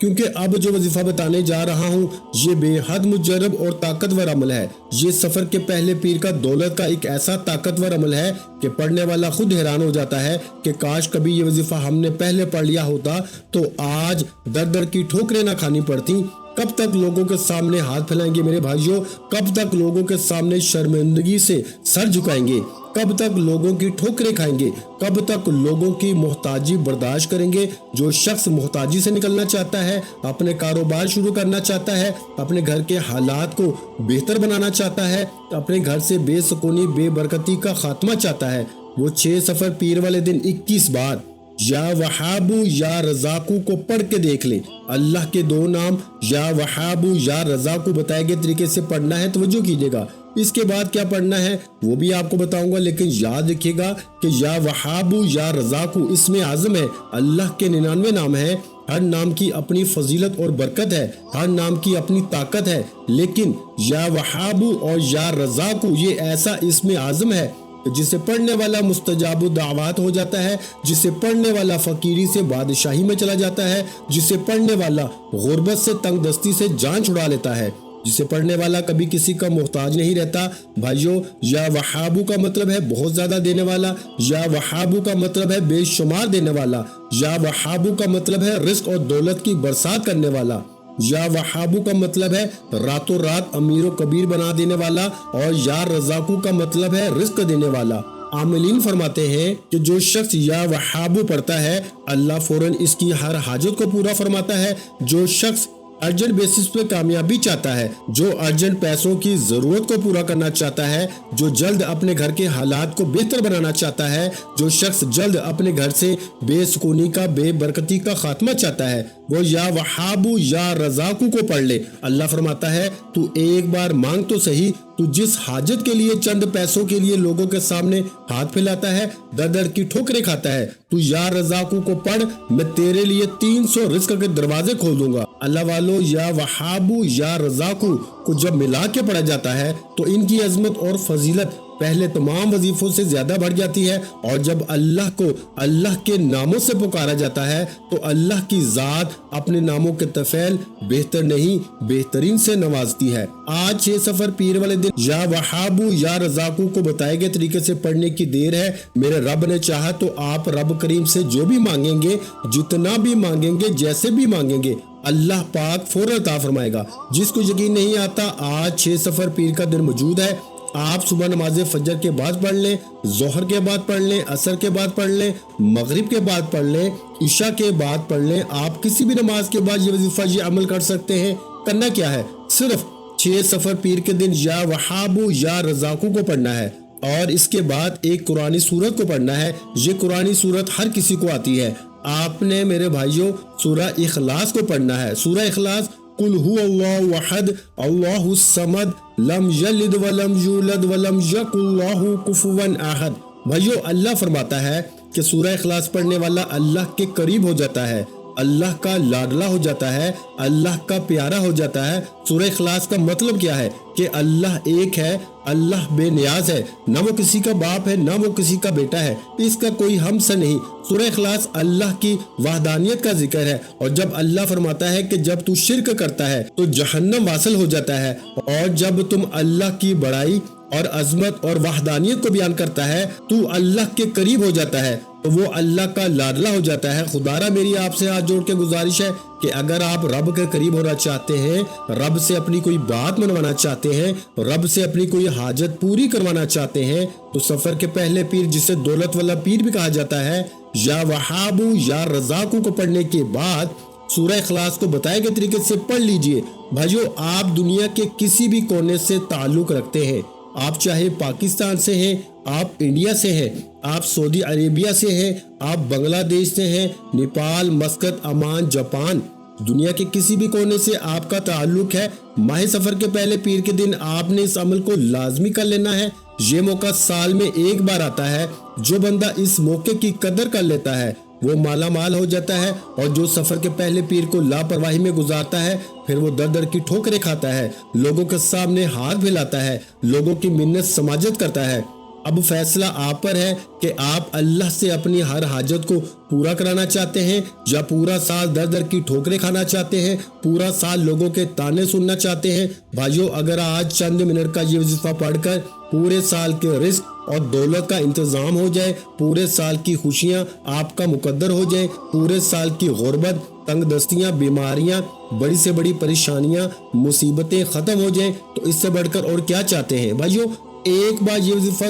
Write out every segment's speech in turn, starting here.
کیونکہ اب جو وظیفہ بتانے جا رہا ہوں یہ بے حد مجرب اور طاقتور عمل ہے۔ یہ سفر کے پہلے پیر کا دولت کا ایک ایسا طاقتور عمل ہے کہ پڑھنے والا خود حیران ہو جاتا ہے کہ کاش کبھی یہ وظیفہ ہم نے پہلے پڑھ لیا ہوتا تو آج در در کی ٹھوکریں نہ کھانی پڑتی۔ کب تک لوگوں کے سامنے ہاتھ پھیلائیں گے میرے بھائیوں؟ کب تک لوگوں کے سامنے شرمندگی سے سر جھکائیں گے؟ کب تک لوگوں کی ٹھوکریں کھائیں گے؟ کب تک لوگوں کی محتاجی برداشت کریں گے؟ جو شخص محتاجی سے نکلنا چاہتا ہے، اپنے کاروبار شروع کرنا چاہتا ہے، اپنے گھر کے حالات کو بہتر بنانا چاہتا ہے، اپنے گھر سے بے سکونی بے برکتی کا خاتمہ چاہتا ہے، وہ 6 سفر پیر والے دن 21 بار یا وہابو یا رزاقو کو پڑھ کے دیکھ لیں۔ اللہ کے 2 نام یا وہابو یا رزاقو بتائے گئے طریقے سے پڑھنا ہے، توجہ کیجئے گا۔ اس کے بعد کیا پڑھنا ہے وہ بھی آپ کو بتاؤں گا، لیکن یاد رکھیے گا کہ یا وہابو یا رزاقو اسم اعظم ہے، اللہ کے 99 نام ہیں، ہر نام کی اپنی فضیلت اور برکت ہے، ہر نام کی اپنی طاقت ہے، لیکن یا وہابو اور یا رزاقو یہ ایسا اسم اعظم ہے جسے پڑھنے والا مستجاب الدعوات ہو جاتا ہے، جسے پڑھنے والا فقیری سے بادشاہی میں چلا جاتا ہے، جسے پڑھنے والا غربت سے تنگ دستی سے جان چھڑا لیتا ہے، جسے پڑھنے والا کبھی کسی کا محتاج نہیں رہتا۔ بھائیو، یا وہابو کا مطلب ہے بہت زیادہ دینے والا، یا وہابو کا مطلب ہے بے شمار دینے والا، یا وہابو کا مطلب ہے رزق اور دولت کی برسات کرنے والا، یا وہابو کا مطلب ہے راتوں رات امیر و کبیر بنا دینے والا، اور یا رزاقو کا مطلب ہے رزق دینے والا۔ عاملین فرماتے ہیں کہ جو شخص یا وہابو پڑھتا ہے اللہ فوراً اس کی ہر حاجت کو پورا فرماتا ہے۔ جو شخص ارجنٹ بیسس پہ کامیابی چاہتا ہے، جو ارجنٹ پیسوں کی ضرورت کو پورا کرنا چاہتا ہے، جو جلد اپنے گھر کے حالات کو بہتر بنانا چاہتا ہے، جو شخص جلد اپنے گھر سے بے سکونی کا بے برکتی کا خاتمہ چاہتا ہے، وہ یا وہابو یا رزاقو کو پڑھ لے۔ اللہ فرماتا ہے تو ایک بار مانگ تو صحیح، تو جس حاجت کے لیے چند پیسوں کے لیے لوگوں کے سامنے ہاتھ پھیلاتا ہے، در در کی ٹھوکریں کھاتا ہے، تو یا رزاقو کو پڑھ، میں تیرے لیے 300 رزق کے دروازے کھول دوں گا۔ اللہ والو، یا وہابو یا رزاقو کو جب ملا کے پڑھا جاتا ہے تو ان کی عظمت اور فضیلت پہلے تمام وظیفوں سے زیادہ بڑھ جاتی ہے، اور جب اللہ کو اللہ کے ناموں سے پکارا جاتا ہے تو اللہ کی ذات اپنے ناموں کے طفیل بہتر نہیں بہترین سے نوازتی ہے۔ آج 6 سفر پیر والے دن یا وہابو یا رزاقو کو بتائے گئے طریقے سے پڑھنے کی دیر ہے۔ میرے رب نے چاہا تو آپ رب کریم سے جو بھی مانگیں گے، جتنا بھی مانگیں گے، جیسے بھی مانگیں گے، اللہ پاک فوراً عطا فرمائے گا۔ جس کو یقین نہیں آتا، آج 6 سفر پیر کا دن موجود ہے۔ آپ صبح نماز فجر کے بعد پڑھ لیں، ظہر کے بعد پڑھ لیں، عصر کے بعد پڑھ لیں، مغرب کے بعد پڑھ لیں، عشاء کے بعد پڑھ لیں۔ آپ کسی بھی نماز کے بعد یہ وظیفہ یہ عمل کر سکتے ہیں۔ کرنا کیا ہے؟ صرف 6 سفر پیر کے دن یا وہابو یا رزاقو کو پڑھنا ہے، اور اس کے بعد ایک قرآنی سورت کو پڑھنا ہے۔ یہ قرآنی سورت ہر کسی کو آتی ہے۔ آپ نے میرے بھائیوں سورہ اخلاص کو پڑھنا ہے۔ سورہ اخلاص، قل هو اللہ احد اللہ الصمد لم یلد ولم یولد ولم یکن له کفوا احد۔ بھائیو، اللہ فرماتا ہے کہ سورہ اخلاص پڑھنے والا اللہ کے قریب ہو جاتا ہے، اللہ کا لاڈلا ہو جاتا ہے، اللہ کا پیارا ہو جاتا ہے۔ سورہ اخلاص کا مطلب کیا ہے؟ کہ اللہ ایک ہے، اللہ بے نیاز ہے، نہ وہ کسی کا باپ ہے نہ وہ کسی کا بیٹا ہے، اس کا کوئی ہمسر نہیں۔ سورہ اخلاص اللہ کی وحدانیت کا ذکر ہے، اور جب اللہ فرماتا ہے کہ جب تو شرک کرتا ہے تو جہنم واصل ہو جاتا ہے، اور جب تم اللہ کی بڑائی اور عظمت اور وحدانیت کو بیان کرتا ہے تو اللہ کے قریب ہو جاتا ہے، تو وہ اللہ کا لاڈلا ہو جاتا ہے۔ خدارا میری آپ سے ہاتھ جوڑ کے گزارش ہے کہ اگر آپ رب کے قریب ہونا چاہتے ہیں، رب سے اپنی کوئی بات منوانا چاہتے ہیں، رب سے اپنی کوئی حاجت پوری کروانا چاہتے ہیں، تو سفر کے پہلے پیر جسے دولت والا پیر بھی کہا جاتا ہے، یا وہابو یا رزاقو کو پڑھنے کے بعد سورہ اخلاص کو بتائے گئے طریقے سے پڑھ لیجئے۔ بھائیو، آپ دنیا کے کسی بھی کونے سے تعلق رکھتے ہیں، آپ چاہے پاکستان سے ہیں، آپ انڈیا سے ہیں، آپ سعودی عربیہ سے ہیں، آپ بنگلہ دیش سے ہیں، نیپال، مسقط، عمان، جاپان، دنیا کے کسی بھی کونے سے آپ کا تعلق ہے، ماہ سفر کے پہلے پیر کے دن آپ نے اس عمل کو لازمی کر لینا ہے۔ یہ موقع سال میں ایک بار آتا ہے، جو بندہ اس موقع کی قدر کر لیتا ہے وہ مالا مال ہو جاتا ہے، اور جو سفر کے پہلے پیر کو لاپرواہی میں گزارتا ہے پھر وہ در در کی ٹھوکریں کھاتا ہے، لوگوں کے سامنے ہاتھ پھیلاتا ہے، لوگوں کی منت سماجت کرتا ہے۔ اب فیصلہ آپ پر ہے کہ آپ اللہ سے اپنی ہر حاجت کو پورا کرانا چاہتے ہیں یا پورا سال در در کی ٹھوکریں کھانا چاہتے ہیں، پورا سال لوگوں کے تانے سننا چاہتے ہیں۔ بھائیو، اگر آج چند منٹ کا یہ وظیفہ پڑھ کر پورے سال کے رزق اور دولت کا انتظام ہو جائے، پورے سال کی خوشیاں آپ کا مقدر ہو جائیں، پورے سال کی غربت، تنگ دستیاں، بیماریاں، بڑی سے بڑی پریشانیاں، مصیبتیں ختم ہو جائیں، تو اس سے بڑھ کر اور کیا چاہتے ہیں؟ بھائیو، ایک بار یہ وظیفہ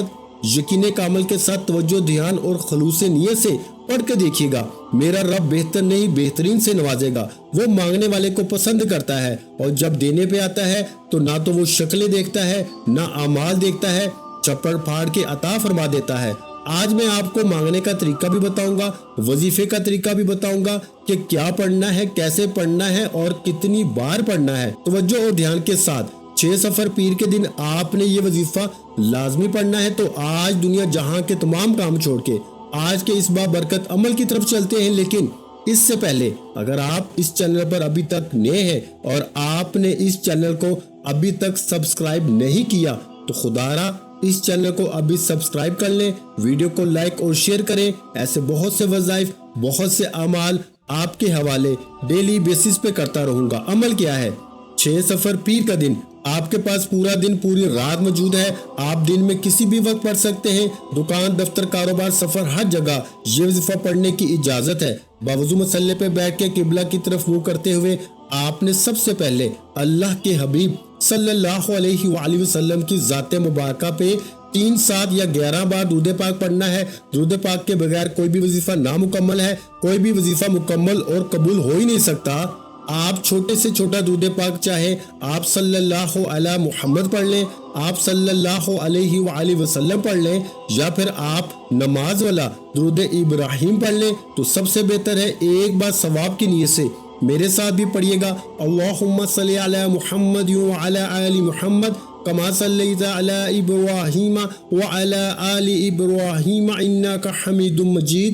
یقین کامل کے ساتھ توجہ، دھیان اور خلوص نیت سے پڑھ کے دیکھیے گا۔ میرا رب بہتر نہیں بہترین سے نوازے گا۔ وہ مانگنے والے کو پسند کرتا ہے، اور جب دینے پہ آتا ہے تو نہ تو وہ شکلیں دیکھتا ہے نہ اعمال دیکھتا ہے، چپڑ پھاڑ کے عطا فرما دیتا ہے۔ آج میں آپ کو مانگنے کا طریقہ بھی بتاؤں گا، وظیفے کا طریقہ بھی بتاؤں گا کہ کیا پڑھنا ہے، کیسے پڑھنا ہے اور کتنی بار پڑھنا ہے۔ توجہ اور دھیان کے ساتھ 6 سفر پیر کے دن آپ نے یہ وظیفہ لازمی پڑھنا ہے۔ تو آج دنیا جہاں کے تمام کام چھوڑ کے آج کے اس بابرکت عمل کی طرف چلتے ہیں، لیکن اس سے پہلے اگر آپ اس چینل پر ابھی تک نئے ہیں اور آپ نے اس چینل کو ابھی تک سبسکرائب نہیں کیا تو خدارا اس چینل کو ابھی سبسکرائب کر لیں، ویڈیو کو لائک اور شیئر کریں۔ ایسے بہت سے وظائف، بہت سے اعمال آپ کے حوالے ڈیلی بیسس پہ کرتا رہوں گا۔ عمل کیا ہے؟ 6 سفر پیر کا دن آپ کے پاس پورا دن پوری رات موجود ہے۔ آپ دن میں کسی بھی وقت پڑھ سکتے ہیں۔ دکان، دفتر، کاروبار، سفر، ہر جگہ یہ وظیفہ پڑھنے کی اجازت ہے۔ باوضو مصلی پہ بیٹھ کے قبلہ کی طرف منہ کرتے ہوئے آپ نے سب سے پہلے اللہ کے حبیب صلی اللہ علیہ وآلہ وسلم کی ذات مبارکہ پہ 3، 7 یا 11 بار درود پاک پڑھنا ہے۔ درود پاک کے بغیر کوئی بھی وظیفہ نامکمل ہے، کوئی بھی وظیفہ مکمل اور قبول ہو ہی نہیں سکتا۔ آپ چھوٹے سے چھوٹا درود پاک چاہے آپ صلی اللہ علیہ محمد پڑھ لیں، آپ صلی اللہ علیہ وآلہ وسلم پڑھ لیں، یا پھر آپ نماز والا درود ابراہیم پڑھ لیں تو سب سے بہتر ہے۔ ایک بار ثواب کی نیت سے میرے ساتھ بھی پڑھیے گا، اللہم صلی علی محمد وعلی آل محمد کما صلیت علی ابراہیم وعلی آل ابراہیم انک حمید مجید،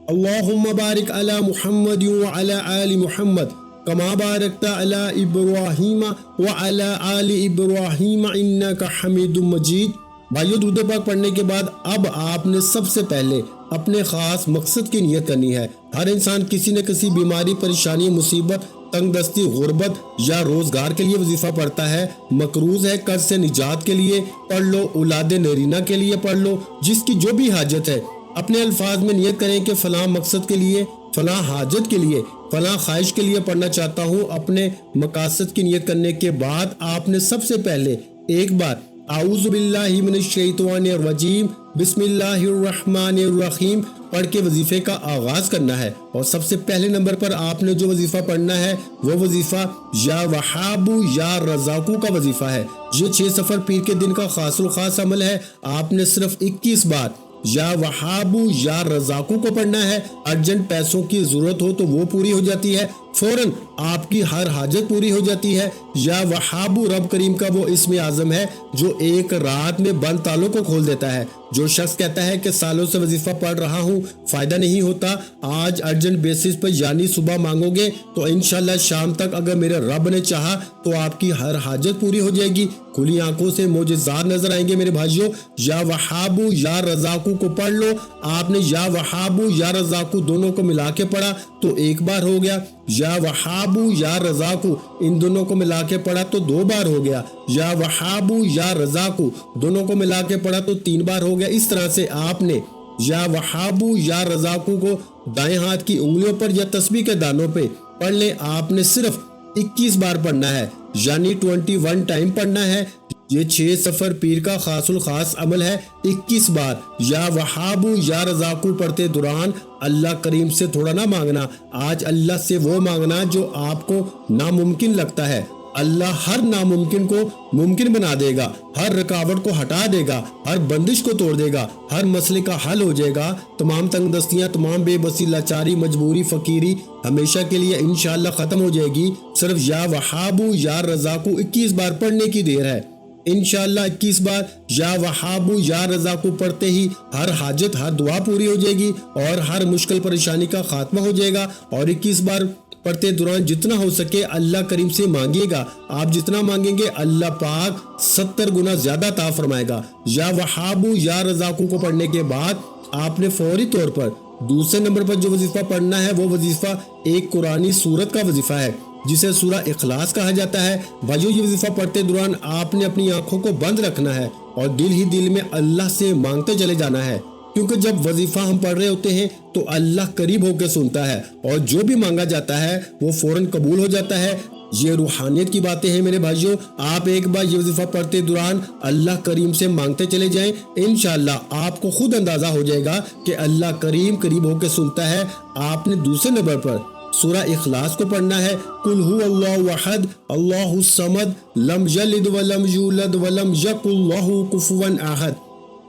اللہم بارک علی محمد وعلی آل محمد کما بارکت علی ابراہیم وعلی آل ابراہیم انک حمید مجید۔ بھائیو، درود پاک پڑھنے کے بعد اب آپ نے سب سے پہلے اپنے خاص مقصد کی نیت کرنی ہے۔ ہر انسان کسی نہ کسی بیماری، پریشانی، مصیبت، تنگ دستی، غربت یا روزگار کے لیے وظیفہ پڑھتا ہے۔ مقروض ہے، قرض سے نجات کے لیے پڑھ لو، اولاد نرینہ کے لیے پڑھ لو، جس کی جو بھی حاجت ہے اپنے الفاظ میں نیت کریں کہ فلاں مقصد کے لیے، فلاں حاجت کے لیے، فلاں خواہش کے لیے پڑھنا چاہتا ہوں۔ اپنے مقاصد کی نیت کرنے کے بعد آپ نے سب سے پہلے ایک بار اعوذ باللہ من الشیطان الرجیم بسم اللہ الرحمن الرحیم پڑھ کے وظیفے کا آغاز کرنا ہے۔ اور سب سے پہلے نمبر پر آپ نے جو وظیفہ پڑھنا ہے وہ وظیفہ یا وہابو یا رزاقو کا وظیفہ ہے۔ یہ 6 سفر پیر کے دن کا خاص الخاص عمل ہے۔ آپ نے صرف 21 بار یا وہابو یا رزاقو کو پڑھنا ہے۔ ارجنٹ پیسوں کی ضرورت ہو تو وہ پوری ہو جاتی ہے، فوراً آپ کی ہر حاجت پوری ہو جاتی ہے۔ یا وہابو رب کریم کا وہ اسم اعظم ہے جو ایک رات میں بند تالوں کو کھول دیتا ہے۔ جو شخص کہتا ہے کہ سالوں سے وظیفہ پڑھ رہا ہوں فائدہ نہیں ہوتا، آج ارجنٹ بیسس پر یعنی صبح مانگو گے تو انشاءاللہ شام تک اگر میرے رب نے چاہا تو آپ کی ہر حاجت پوری ہو جائے گی۔ کھلی آنکھوں سے معجزات نظر آئیں گے میرے بھائیوں۔ یا وہابو یا رزاقو کو پڑھ لو۔ آپ نے یا وہابو یا رزاقو دونوں کو ملا کے پڑھا تو ایک بار ہو گیا، یا وہابو یا رزاقو ان دونوں کو ملا کے پڑھا تو 2 بار ہو گیا، یا وہابو یا رزاقو دونوں کو ملا کے پڑھا تو 3 بار ہو گیا۔ اس طرح سے آپ نے یا وہابو یا رزاقو کو دائیں ہاتھ کی انگلیوں پر یا تسبیح کے دانوں پہ پڑھ لیں۔ آپ نے صرف 21 بار پڑھنا ہے، یعنی 21 ٹائم پڑھنا ہے۔ یہ 6 سفر پیر کا خاص الخاص عمل ہے۔ 21 بار یا وہابو یا رزاقو پڑھتے دوران اللہ کریم سے تھوڑا نہ مانگنا، آج اللہ سے وہ مانگنا جو آپ کو ناممکن لگتا ہے۔ اللہ ہر ناممکن کو ممکن بنا دے گا، ہر رکاوٹ کو ہٹا دے گا، ہر بندش کو توڑ دے گا، ہر مسئلے کا حل ہو جائے گا۔ تمام تنگ دستیاں، تمام بے بسی، لاچاری، مجبوری، فقیری ہمیشہ کے لیے انشاءاللہ ختم ہو جائے گی۔ صرف یا وہابو یا رزاقو 21 بار پڑھنے کی دیر ہے۔ انشاءاللہ 21 بار یا وہابو یا رزاقو پڑھتے ہی ہر حاجت، ہر دعا پوری ہو جائے گی اور ہر مشکل پریشانی کا خاتمہ ہو جائے گا۔ اور 21 بار پڑھتے دوران جتنا ہو سکے اللہ کریم سے مانگیے گا. آپ جتنا مانگیں گے اللہ پاک 70 گنا زیادہ عطا فرمائے گا. یا وہابو یا رزاقوں کو پڑھنے کے بعد آپ نے فوری طور پر دوسرے نمبر پر جو وظیفہ پڑھنا ہے وہ وظیفہ ایک قرآنی سورت کا وظیفہ ہے جسے سورہ اخلاص کہا جاتا ہے. بھائیو یہ وظیفہ پڑھتے دوران آپ نے اپنی آنکھوں کو بند رکھنا ہے اور دل ہی دل میں اللہ سے مانگتے چلے جانا ہے، کیونکہ جب وظیفہ ہم پڑھ رہے ہوتے ہیں تو اللہ قریب ہو کے سنتا ہے اور جو بھی مانگا جاتا ہے وہ فوراً قبول ہو جاتا ہے. یہ روحانیت کی باتیں ہیں میرے بھائیوں. آپ ایک بار یہ وظیفہ پڑھتے دوران اللہ کریم سے مانگتے چلے جائیں، انشاءاللہ آپ کو خود اندازہ ہو جائے گا کہ اللہ کریم قریب ہو کے سنتا ہے. آپ نے دوسرے نمبر پر سورہ اخلاص کو پڑھنا ہے. قل هو اللہ احد اللہ الصمد لم یلد ولم یولد ولم یکن لہ کفوا احد.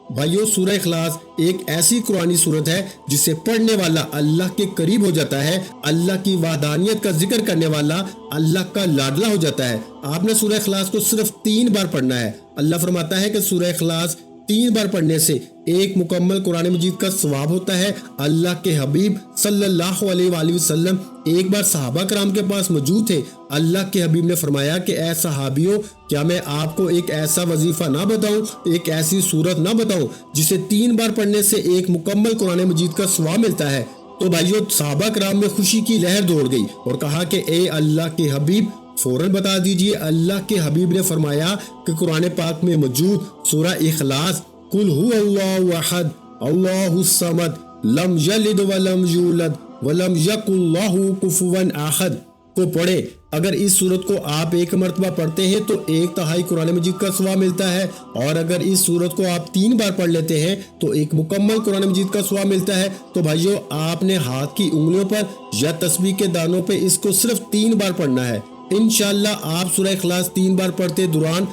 بھائیو سورہ اخلاص ایک ایسی قرآنی سورت ہے جسے پڑھنے والا اللہ کے قریب ہو جاتا ہے، اللہ کی وحدانیت کا ذکر کرنے والا اللہ کا لاڈلا ہو جاتا ہے. آپ نے سورہ اخلاص کو صرف 3 بار پڑھنا ہے. اللہ فرماتا ہے کہ سورہ اخلاص 3 بار پڑھنے سے ایک مکمل قرآن مجید کا ثواب ہوتا ہے. اللہ کے حبیب صلی اللہ علیہ وآلہ وسلم ایک بار صحابہ کرام کے پاس موجود تھے. اللہ کے حبیب نے فرمایا کہ اے صحابیوں، کیا میں آپ کو ایک ایسا وظیفہ نہ بتاؤں، ایک ایسی سورت نہ بتاؤں جسے 3 بار پڑھنے سے ایک مکمل قرآن مجید کا ثواب ملتا ہے. تو بھائیو صحابہ کرام میں خوشی کی لہر دوڑ گئی اور کہا کہ اے اللہ کے حبیب فوراً بتا دیجئے. اللہ کے حبیب نے فرمایا کہ قرآن پاک میں موجود سورہ اخلاص قل هو اللہ احد اللہ الصمد لم یلد ولم یولد ولم یکن لہ کفوا احد کو پڑھے. اگر اس سورت کو آپ ایک مرتبہ پڑھتے ہیں تو 1/3 قرآن مجید کا ثواب ملتا ہے، اور اگر اس سورت کو آپ 3 بار پڑھ لیتے ہیں تو ایک مکمل قرآن مجید کا ثواب ملتا ہے. تو بھائیو آپ نے ہاتھ کی انگلیوں پر یا تسبیح کے دانوں پہ اس کو صرف 3 بار پڑھنا ہے. انشاءاللہ آپ سورہ اخلاص 3 بار پڑھتے دوران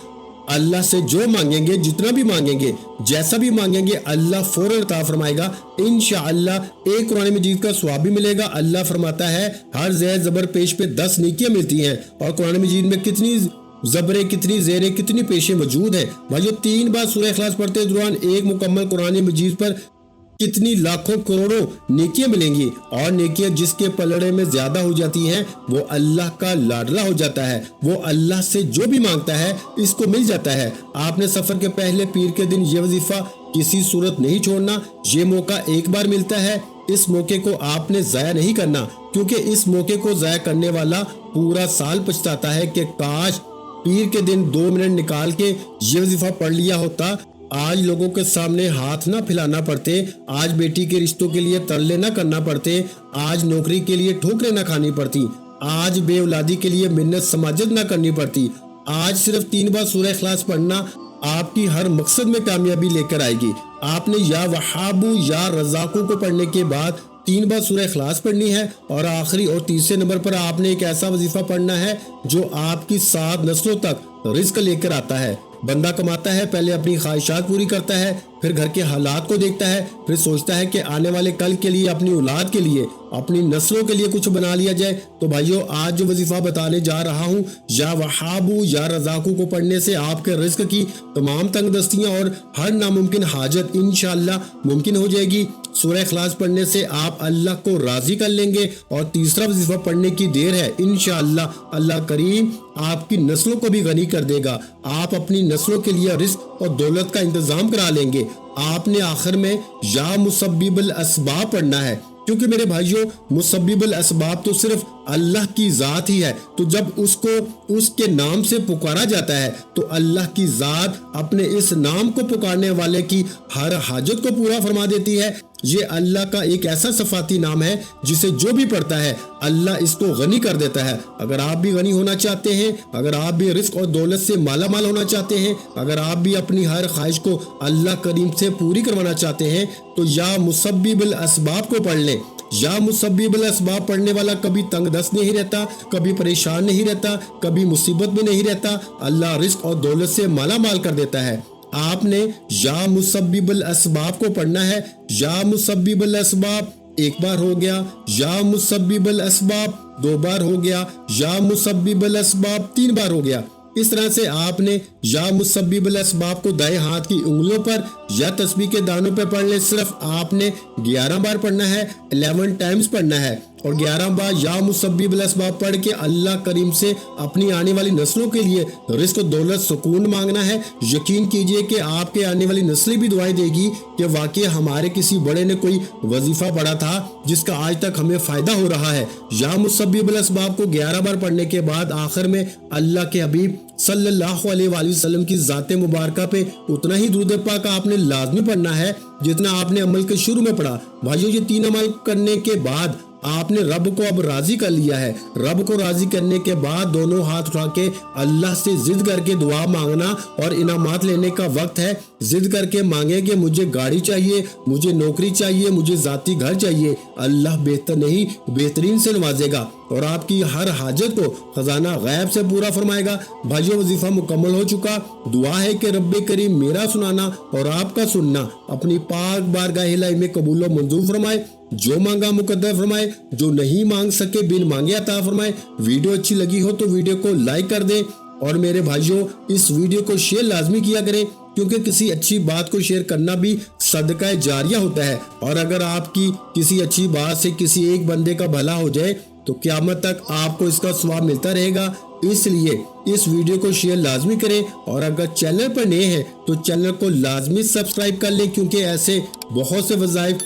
اللہ سے جو مانگیں گے، جتنا بھی مانگیں گے، جیسا بھی مانگیں گے، اللہ فوراً عطا فرمائے گا. انشاءاللہ ایک قرآن مجید کا ثواب بھی ملے گا. اللہ فرماتا ہے ہر زیر زبر پیش پہ 10 نیکیاں ملتی ہیں، اور قرآن مجید میں کتنی زبریں، کتنی زیریں، کتنی پیشیں موجود ہیں. بھائیو 3 بار سورہ اخلاص پڑھتے دوران ایک مکمل قرآن مجید پر کتنی لاکھوں کروڑوں نیکیاں ملیں گی، اور نیکیاں جس کے پلڑے میں زیادہ ہو جاتی ہیں وہ اللہ کا لاڈلا ہو جاتا ہے. وہ اللہ سے جو بھی مانگتا ہے اس کو مل جاتا ہے. آپ نے سفر کے پہلے پیر کے دن یہ وظیفہ کسی صورت نہیں چھوڑنا. یہ موقع ایک بار ملتا ہے، اس موقع کو آپ نے ضائع نہیں کرنا، کیونکہ اس موقع کو ضائع کرنے والا پورا سال پچھتاتا ہے کہ کاش پیر کے دن 2 منٹ نکال کے یہ وظیفہ پڑھ لیا ہوتا. آج لوگوں کے سامنے ہاتھ نہ پھیلانا پڑتے، آج بیٹی کے رشتوں کے لیے ترلے نہ کرنا پڑتے، آج نوکری کے لیے ٹھوکریں نہ کھانی پڑتی، آج بے اولادی کے لیے منت سماجت نہ کرنی پڑتی. آج صرف 3 بار سورہ اخلاص پڑھنا آپ کی ہر مقصد میں کامیابی لے کر آئے گی. آپ نے یا وہابو یا رزاقوں کو پڑھنے کے بعد 3 بار سورہ اخلاص پڑھنی ہے، اور آخری اور تیسرے نمبر پر آپ نے ایک ایسا وظیفہ پڑھنا ہے جو آپ کی 7 نسلوں تک رزق لے کر آتا ہے. بندہ کماتا ہے، پہلے اپنی خواہشات پوری کرتا ہے، پھر گھر کے حالات کو دیکھتا ہے، پھر سوچتا ہے کہ آنے والے کل کے لیے، اپنی اولاد کے لیے، اپنی نسلوں کے لیے کچھ بنا لیا جائے. تو بھائیو آج جو وظیفہ بتانے جا رہا ہوں، یا وہابو یا رزاقوں کو پڑھنے سے آپ کے رزق کی تمام تنگ دستیاں اور ہر ناممکن حاجت انشاءاللہ ممکن ہو جائے گی. سورہ اخلاص پڑھنے سے آپ اللہ کو راضی کر لیں گے. اور تیسرا وظیفہ پڑھنے کی دیر ہے، انشاءاللہ اللہ کریم آپ کی نسلوں کو بھی غنی کر دے گا. آپ اپنی نسلوں کے لیے رزق اور دولت کا انتظام کرا لیں گے. آپ نے آخر میں یا مسبب الاسباب پڑھنا ہے، کیونکہ میرے بھائیوں مسبب الاسباب تو صرف اللہ کی ذات ہی ہے. تو جب اس کو اس کے نام سے پکارا جاتا ہے تو اللہ کی ذات اپنے اس نام کو پکارنے والے کی ہر حاجت کو پورا فرما دیتی ہے. یہ اللہ کا ایک ایسا صفاتی نام ہے جسے جو بھی پڑھتا ہے اللہ اس کو غنی کر دیتا ہے. اگر آپ بھی غنی ہونا چاہتے ہیں، اگر آپ بھی رزق اور دولت سے مالا مال ہونا چاہتے ہیں، اگر آپ بھی اپنی ہر خواہش کو اللہ کریم سے پوری کروانا چاہتے ہیں، تو یا مسبب الاسباب کو پڑھ لیں. یا مسبب الاسباب پڑھنے والا کبھی تنگ دست نہیں رہتا، کبھی پریشان نہیں رہتا، کبھی مصیبت میں نہیں رہتا. اللہ رزق اور دولت سے مالا مال کر دیتا ہے. آپ نے یا مسبب الاسباب کو پڑھنا ہے. یا مسبب الاسباب 1 بار ہو گیا، یا مسبب الاسباب 2 بار ہو گیا، یا مسبب الاسباب 3 بار ہو گیا. اس طرح سے آپ نے یا مسبب الاسباب کو دائیں ہاتھ کی انگلیوں پر یا تسبیح کے دانوں پر پڑھ لیں. صرف آپ نے 11 بار پڑھنا ہے، 11 ٹائمز پڑھنا ہے. اور 11 بار یا مسبب الاسباب پڑھ کے اللہ کریم سے اپنی آنے والی نسلوں کے لیے رزق و دولت سکون مانگنا ہے، یقین کیجئے کہ آپ کے آنے والی نسلیں بھی دعائیں دے گی کہ واقعی ہمارے کسی بڑے نے کوئی وظیفہ پڑھا تھا جس کا آج تک ہمیں فائدہ ہو رہا ہے۔ یا مسبب الاسباب کو 11 بار پڑھنے کے بعد آخر میں اللہ کے حبیب صلی اللہ علیہ وآلہ وسلم کی ذات مبارکہ پہ اتنا ہی درود پاک آپ نے لازمی پڑھنا ہے جتنا آپ نے عمل کے شروع میں پڑھا۔ بھائیو، یہ 3 عمل کرنے کے بعد آپ نے رب کو اب راضی کر لیا ہے۔ رب کو راضی کرنے کے بعد دونوں ہاتھ اٹھا کے اللہ سے ضد کر کے دعا مانگنا اور انعامات لینے کا وقت ہے۔ ضد کر کے مانگے کہ مجھے گاڑی چاہیے، مجھے نوکری چاہیے، مجھے ذاتی گھر چاہیے۔ اللہ بہتر نہیں بہترین سے نوازے گا اور آپ کی ہر حاجت کو خزانہ غیب سے پورا فرمائے گا۔ بھائیو، وظیفہ مکمل ہو چکا۔ دعا ہے کہ رب کریم میرا سنانا اور آپ کا سننا اپنی پاک بارگاہ الہی میں قبول و منظور فرمائے۔ جو مانگا مقدر فرمائے، جو نہیں مانگ سکے بن مانگے عطا فرمائے۔ ویڈیو اچھی لگی ہو تو ویڈیو کو لائک کر دیں اور میرے بھائیوں اس ویڈیو کو شیئر لازمی کیا کریں، کیونکہ کسی اچھی بات کو شیئر کرنا بھی صدقہ جاریہ ہوتا ہے، اور اگر آپ کی کسی اچھی بات سے کسی ایک بندے کا بھلا ہو جائے تو قیامت تک آپ کو اس کا ثواب ملتا رہے گا۔ اس لیے اس ویڈیو کو شیئر لازمی کریں، اور اگر چینل پر نئے ہیں تو چینل کو لازمی سبسکرائب کر لیں، کیونکہ ایسے بہت سے وظائف،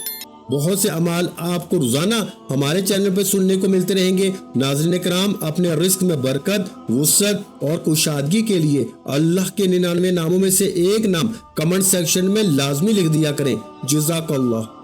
بہت سے اعمال آپ کو روزانہ ہمارے چینل پہ سننے کو ملتے رہیں گے۔ ناظرین کرام، اپنے رزق میں برکت، وسعت اور کشادگی کے لیے اللہ کے 99 ناموں میں سے ایک نام کمنٹ سیکشن میں لازمی لکھ دیا کریں۔ جزاک اللہ۔